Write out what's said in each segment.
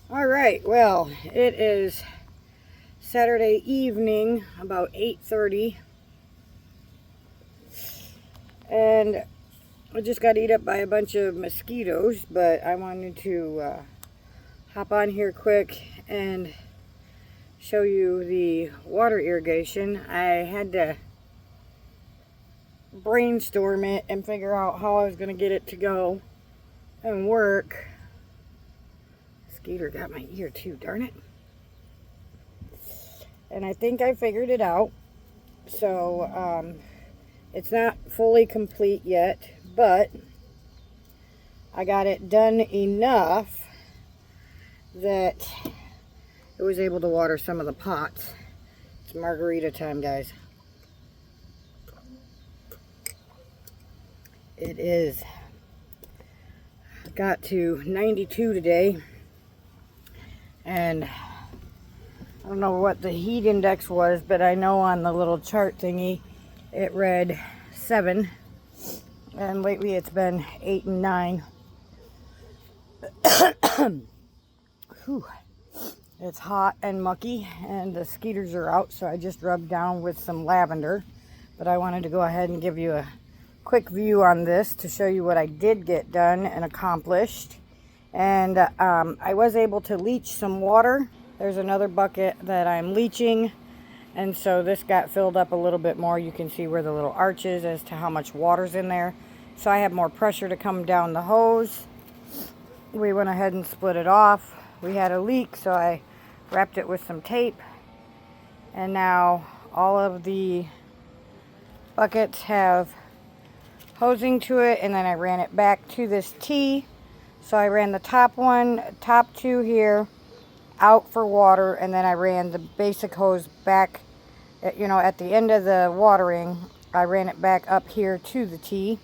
All right, well, it is Saturday evening, about 8:30, and I just got eaten up by a bunch of mosquitoes, but I wanted to hop on here quick and show you the water irrigation. I had to brainstorm it and figure out how I was going to get it to go and work. Mosquito got my ear too, darn it. And I think I figured it out. So it's not fully complete yet, but I got it done enough that it was able to water some of the pots. It's margarita time, guys. It is. Got to 92 today, and I don't know what the heat index was, but I know on the little chart thingy it read 7, and lately it's been 8 and 9. Whew. It's hot and mucky, and the skeeters are out, so I just rubbed down with some lavender. But I wanted to go ahead and give you a quick view on this to show you what I did get done and accomplished. And I was able to leach some water. There's another bucket that I'm leaching, and so this got filled up a little bit more. You can see where the little arch is as to how much water's in there. So I have more pressure to come down the hose. We went ahead and split it off. We had a leak, so I wrapped it with some tape, and now all of the buckets have hosing to it, and then I ran it back to this T. So I ran the top two here out for water, and then I ran the basic hose back at, at the end of the watering. I ran it back up here to the T.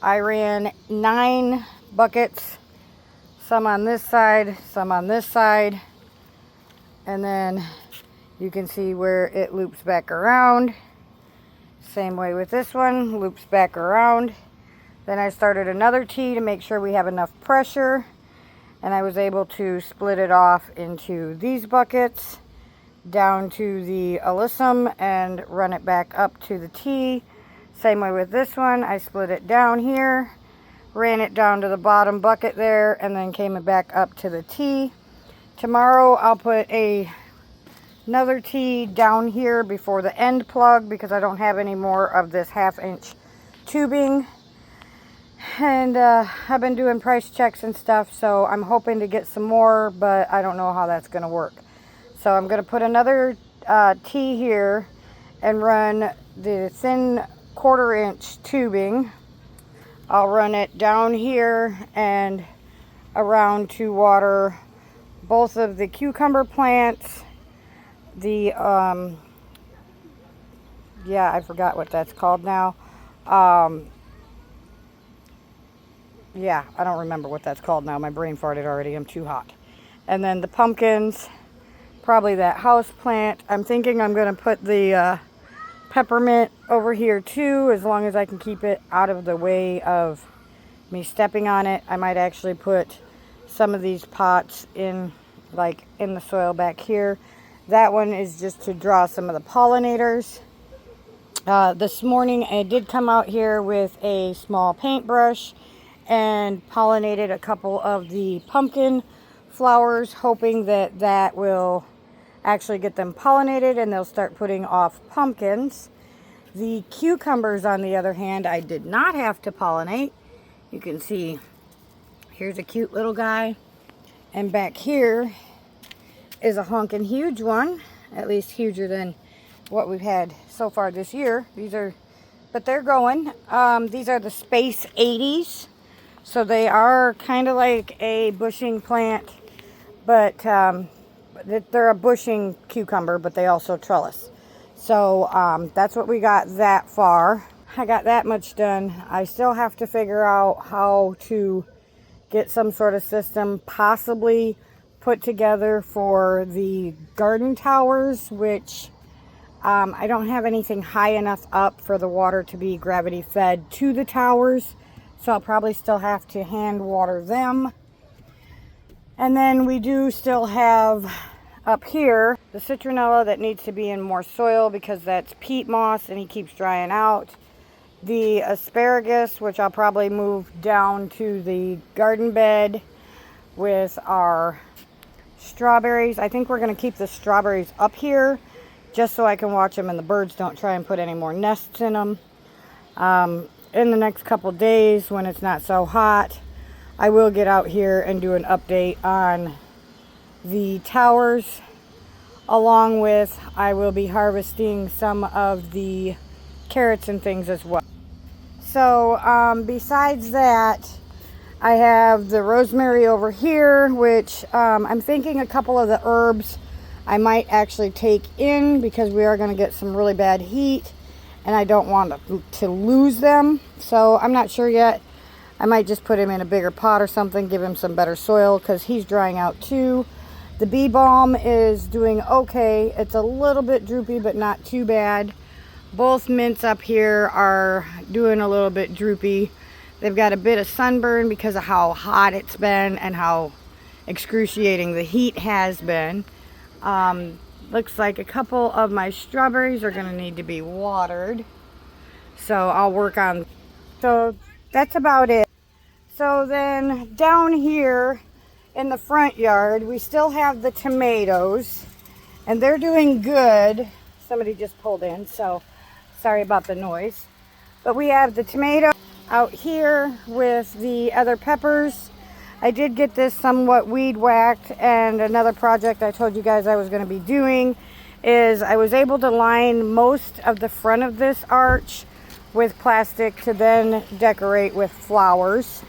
I ran 9 buckets, some on this side, some on this side, and then you can see where it loops back around. Same way with this one, loops back around. Then I started another T to make sure we have enough pressure, and I was able to split it off into these buckets down to the alyssum and run it back up to the T. Same way with this one, I split it down here, ran it down to the bottom bucket there, and then came it back up to the T. Tomorrow I'll put another T down here before the end plug because I don't have any more of this 1/2-inch tubing. And I've been doing price checks and stuff, so I'm hoping to get some more, but I don't know how that's going to work. So I'm going to put another T here and run the thin 1/4-inch tubing. I'll run it down here and around to water both of the cucumber plants. The, yeah, I forgot what that's called now. Yeah, I don't remember what that's called now. My brain farted already. I'm too hot. And then the pumpkins, probably that house plant. I'm thinking I'm going to put the peppermint over here too, as long as I can keep it out of the way of me stepping on it. I might actually put some of these pots in, like in the soil back here. That one is just to draw some of the pollinators. This morning I did come out here with a small paintbrush and pollinated a couple of the pumpkin flowers, hoping that that will actually get them pollinated and they'll start putting off pumpkins. The cucumbers, on the other hand, I did not have to pollinate. You can see here's a cute little guy, and back here is a honkin' huge one, at least huger than what we've had so far this year. But they're going. These are the Space 80s. So they are kind of like a bushing plant, but they're a bushing cucumber, but they also trellis. So that's what we got that far. I got that much done. I still have to figure out how to get some sort of system possibly put together for the garden towers, which I don't have anything high enough up for the water to be gravity fed to the towers. So I'll probably still have to hand water them. And then we do still have up here the citronella that needs to be in more soil because that's peat moss and he keeps drying out. The asparagus, which I'll probably move down to the garden bed with our strawberries. I think we're going to keep the strawberries up here just so I can watch them and the birds don't try and put any more nests in them. In the next couple days when it's not so hot, I will get out here and do an update on the towers, along with I will be harvesting some of the carrots and things as well. So besides that, I have the rosemary over here, which I'm thinking a couple of the herbs I might actually take in because we are going to get some really bad heat and I don't want to lose them. So I'm not sure yet. I might just put him in a bigger pot or something, give him some better soil because he's drying out too. The bee balm is doing okay. It's a little bit droopy, but not too bad. Both mints up here are doing a little bit droopy. They've got a bit of sunburn because of how hot it's been and how excruciating the heat has been. Looks like a couple of my strawberries are going to need to be watered. So I'll work on. So that's about it. So then down here in the front yard, we still have the tomatoes and they're doing good. Somebody just pulled in, so sorry about the noise. But we have the tomato out here with the other peppers. I did get this somewhat weed whacked, and another project I told you guys I was going to be doing is I was able to line most of the front of this arch with plastic to then decorate with flowers.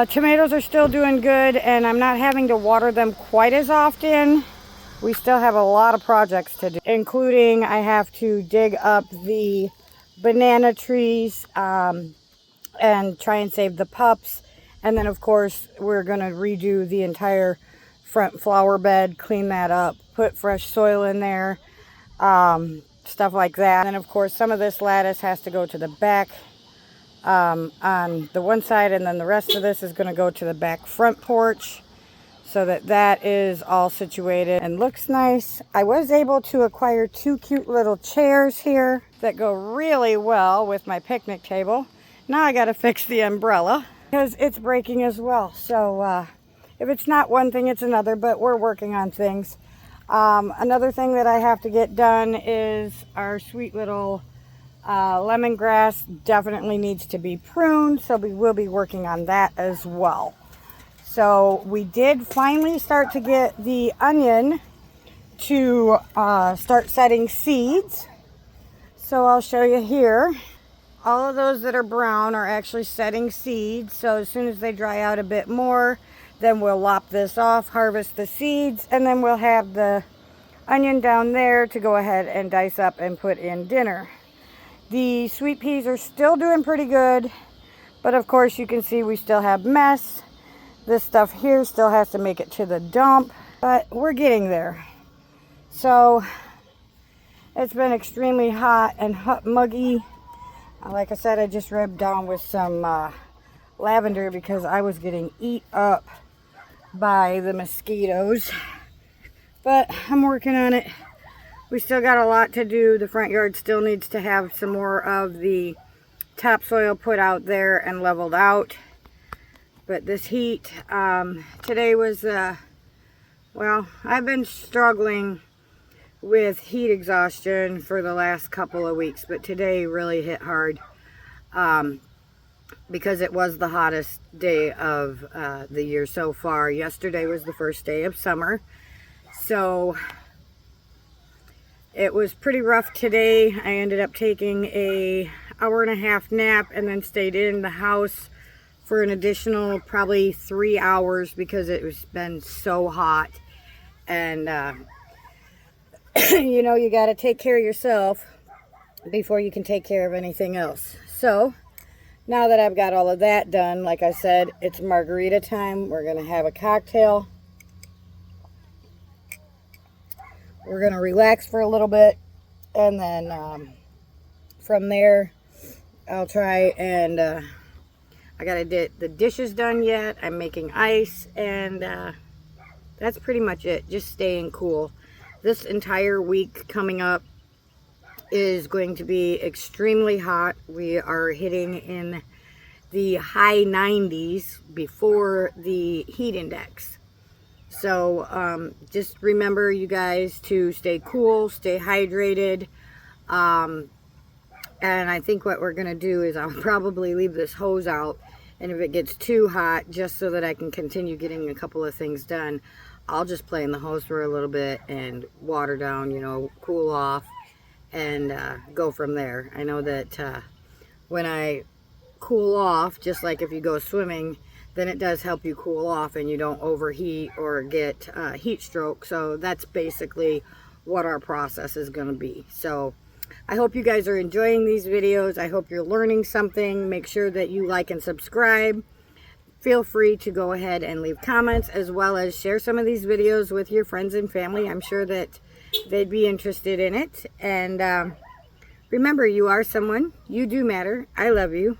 Tomatoes are still doing good and I'm not having to water them quite as often. We still have a lot of projects to do, including I have to dig up the banana trees and try and save the pups. And then of course we're going to redo the entire front flower bed, clean that up, put fresh soil in there, stuff like that. And of course some of this lattice has to go to the back on the one side, and then the rest of this is going to go to the back front porch so that that is all situated and looks nice. I was able to acquire 2 cute little chairs here that go really well with my picnic table. Now I got to fix the umbrella because it's breaking as well. So if it's not one thing, it's another, but we're working on things. Another thing that I have to get done is our sweet little lemongrass definitely needs to be pruned, so we will be working on that as well. So we did finally start to get the onion to start setting seeds. So I'll show you here. All of those that are brown are actually setting seeds. So as soon as they dry out a bit more, then we'll lop this off, harvest the seeds, and then we'll have the onion down there to go ahead and dice up and put in dinner. The sweet peas are still doing pretty good, but of course you can see we still have mess. This stuff here still has to make it to the dump, but we're getting there. So it's been extremely hot and muggy. Like I said, I just rubbed down with some lavender because I was getting eat up by the mosquitoes, but I'm working on it. We still got a lot to do. The front yard still needs to have some more of the topsoil put out there and leveled out. But this heat, today was, well, I've been struggling with heat exhaustion for the last couple of weeks, but today really hit hard because it was the hottest day of the year so far. Yesterday was the first day of summer, so it was pretty rough today. I ended up taking an hour-and-a-half nap and then stayed in the house for an additional probably 3 hours because it was been so hot. And you know, you got to take care of yourself before you can take care of anything else. So now that I've got all of that done, like I said, it's margarita time. We're going to have a cocktail. We're going to relax for a little bit, and then from there I'll try and I gotta get the dishes done yet. I'm making ice, and that's pretty much it. Just staying cool. This entire week coming up is going to be extremely hot. We are hitting in the high 90s before the heat index. So just remember, you guys, to stay cool, stay hydrated. And I think what we're going to do is I'll probably leave this hose out. And if it gets too hot, just so that I can continue getting a couple of things done, I'll just play in the hose for a little bit and water down, you know, cool off, and go from there. I know that when I cool off, just like if you go swimming, then it does help you cool off and you don't overheat or get heat stroke. So that's basically what our process is going to be. So I hope you guys are enjoying these videos. I hope you're learning something. Make sure that you like and subscribe. Feel free to go ahead and leave comments, as well as share some of these videos with your friends and family. I'm sure that they'd be interested in it. And remember, you are someone. You do matter. I love you.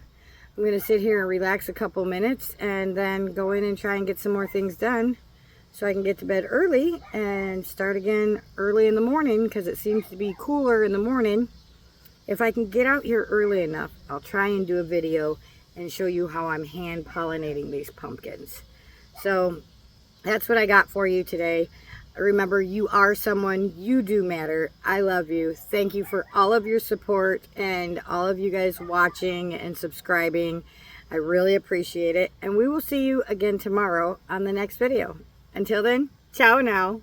I'm going to sit here and relax a couple minutes and then go in and try and get some more things done so I can get to bed early and start again early in the morning, because it seems to be cooler in the morning. If I can get out here early enough, I'll try and do a video and show you how I'm hand pollinating these pumpkins. So that's what I got for you today. Remember, you are someone. You do matter. I love you. Thank you for all of your support and all of you guys watching and subscribing. I really appreciate it. And we will see you again tomorrow on the next video. Until then, ciao now.